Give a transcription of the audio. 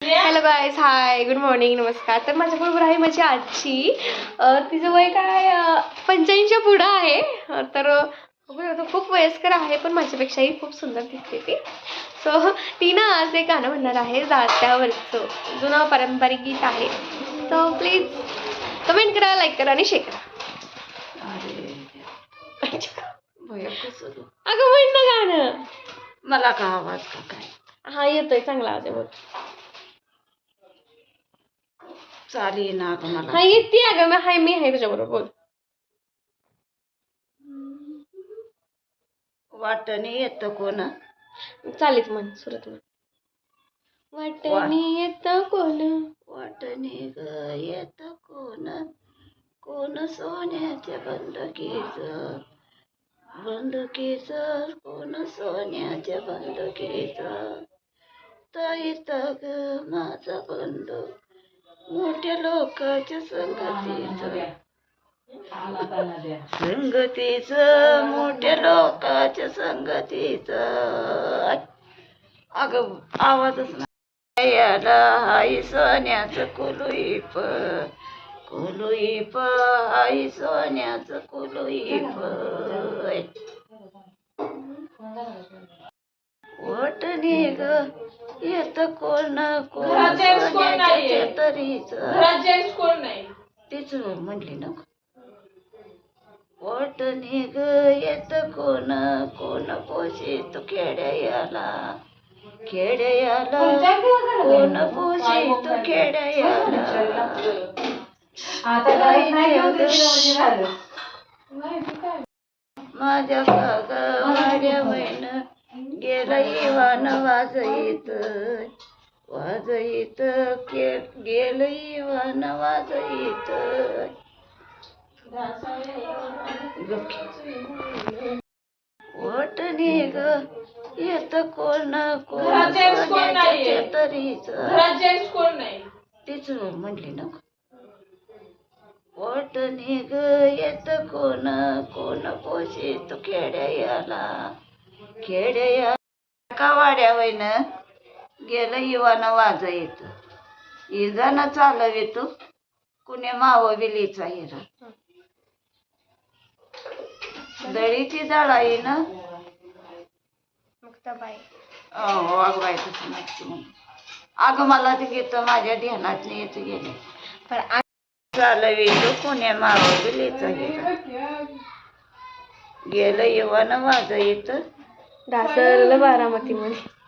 Hello guys, हाय, good morning, नमस्कार. तर माझ्याबरोबर आहे माझी आजी. तिचं वय काय 85 पुढं आहे. तर खूप वयस्कर आहे, पण माझ्यापेक्षाही खूप सुंदर दिसते ती. सो ती ना आज एक गाणं म्हणणार आहे, जात्यावरचं जुनं पारंपरिक गीत आहे. सो प्लीज कमेंट करा, लाईक करा आणि शेअर करा. अगं म्हण ना गाणं. मला का आवाज का काय? हा येतोय, चांगला आवाज आहे, बोल. चालेल ना ग मला. हा येते अगं, मी आहे तुझ्याबरोबर, बोल. वाटणी येत कोण? चालेल म्हण, सुरत म्हण. वाटणी येत कोण? वाटणी ग येत कोण? कोण सोन्याच्या बंदुकीच कोण सोन्याच्या बंदुकीच? ताईत ग माझा बंधू मोठ्या लोकांच्या संगतीच मोठ्या लोकांच्या संगतीच. अगं आवाजच नाही याला. आई सोन्याचं कुलुईप आई सोन्याचं कुलुईप. वाटणी ग येत कोण? कोण सोन्याच्या तरीच तीच म्हटली ना. वाटणी ग येत कोण? कोण पोषित खेड्याला कोण पोषित खेड्याला? माझ्या कागा बहीण गेलं इवान वाजईत गेलं इवान वाजईत. वाटणी ग येत कोण? कोण सोन्याच्या तरीच तीच म्हटली ना. वाटणी ग येत कोण? कोण पोषित खेड्याला का वाड्या वैन गेलं इवान वाजईत. इजानं चालवित कुणी माव बिलीचा हिरा. दळीची दळाई ना मुक्ताबाई. अगं बाई तसं नसतं. अगं मला ते गीत माझ्या ध्यानात नाही येत गेले. पण चालवित कुणी माव बिलीचा हिरा. गेलं इवान वाजईत ढासळलं बारामती मध्ये.